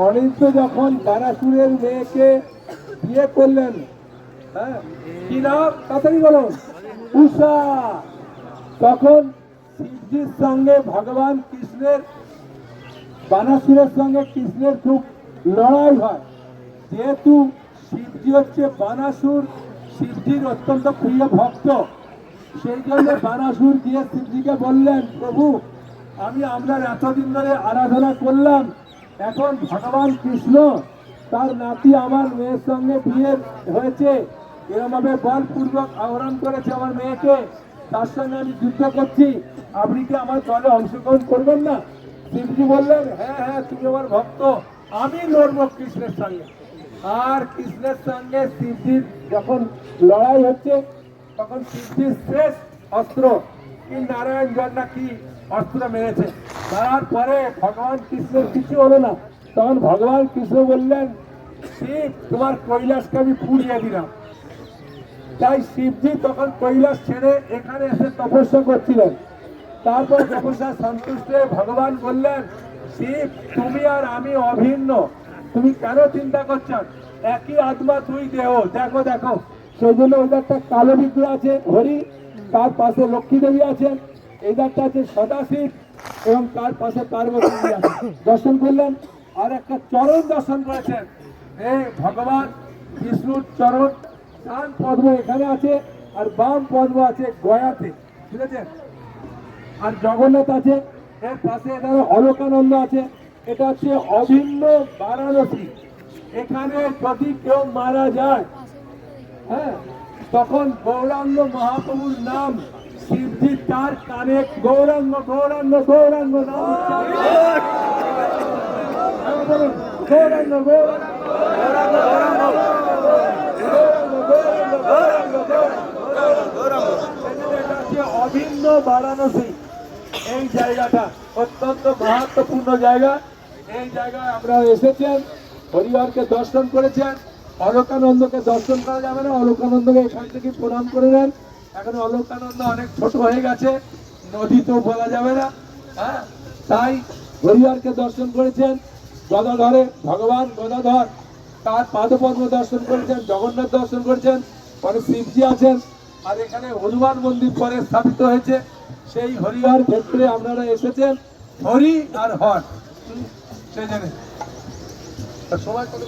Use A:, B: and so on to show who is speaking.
A: অনিত্য যখন বানাসুরের মেয়েকে বিয়ে করলেন, হ্যাঁ কি নাম তাড়াতাড়ি বলো, উষা, তখন শিবজির সঙ্গে ভগবান কৃষ্ণের, বানাসুরের সঙ্গে কৃষ্ণের খুব লড়াই হয়। যেহেতু শিবজি হচ্ছে বানাসুর শিবজির অত্যন্ত প্রিয় ভক্ত, সেই জন্য বানাসুর গিয়ে শিবজিকে বললেন, প্রভু আমি আপনার এতদিন ধরে আরাধনা করলাম, এখন ভগবান কৃষ্ণ তার নাতি আমার মেয়ের সঙ্গে বিয়ে হয়েছে, এরমভাবে বলপূর্বক আহরণ করেছে আমার মেয়েকে, তার সঙ্গে আমি যুদ্ধ করছি, আপনি কি আমার দলে অংশগ্রহণ করবেন না? শিবজি বললেন, হ্যাঁ হ্যাঁ তুমি আমার ভক্ত, আমি লড়বো কৃষ্ণের সঙ্গে। আর কৃষ্ণের সঙ্গে শিবজির যখন লড়াই হচ্ছে, তখন শিবজির শেষ অস্ত্র কি নারায়ণ জন্না কি অস্ত্র মেরেছে, মারার পরে ভগবান কৃষ্ণের কিছু হলো না। তখন ভগবান কৃষ্ণ বললেন, শিব তোমার কৈলাসকে আমি পুড়িয়ে দিলাম। তাই শিবজি তখন কৈলাস ছেড়ে এখানে এসে তপস্যা করছিলেন। তারপর যখন তার সন্তুষ্ট হয়ে ভগবান বললেন, শিব তুমি আর আমি অভিন্ন, তুমি কেন চিন্তা করছো, একই আত্মা দুই দেহ, দেখো দেখো। সেই জন্য ওই একটা কালো বিগ্রহ আছে হরি, তার পাশে লক্ষ্মী দেবী আছেন, এই একটা আছে সদাশিব এবং তার পাশে পার্বতী দেবী আছে। দর্শন করলেন, আর একটা চরণ দর্শন করেছেন, এই ভগবান বিষ্ণুর চরণ, ডান পদ্ম এখানে আছে আর বাম পদ্ম আছে গয়াতে, বুঝেছেন? আর জগন্নাথ আছে, এর পাশে এখানে অলকানন্দ আছে, এটা হচ্ছে অভিন্ন বারাণসী। এখানে যদি কেউ মারা যায়, হ্যাঁ, তখন গৌরাঙ্গ মহাপ্রভুর নাম শিবজি তার কানে গৌরাঙ্গ গৌরাঙ্গ গৌরাঙ্গ নাম উচ্চারণ করে। গৌরাঙ্গ গৌরাঙ্গ অভিন্ন বারাণসী, এই জায়গাটা অত্যন্ত মাহাত্মপূর্ণ জায়গা। এই জায়গায় আপনারা এসেছেন, হরিহরকে দর্শন করেছেন, অলকানন্দকে দর্শন করা যাবে না, অলকানন্দকে এখান থেকে প্রণাম করে নেন। এখন অলকানন্দ অনেক ছোট হয়ে গেছে, নদী তো বলা যাবে না, হ্যাঁ, তাই হরিহরকে দর্শন করেছেন। গদাধরে ভগবান গদাধর তার পাদপদ্ম দর্শন করেছেন, জগন্নাথ দর্শন করেছেন, পরে শিবজি আছেন, আর এখানে হনুমান মন্দির পরে স্থাপিত হয়েছে। সেই হরিহর ক্ষেত্রে আপনারা এসেছেন, হরি আর হর সেই জন্য সময় কত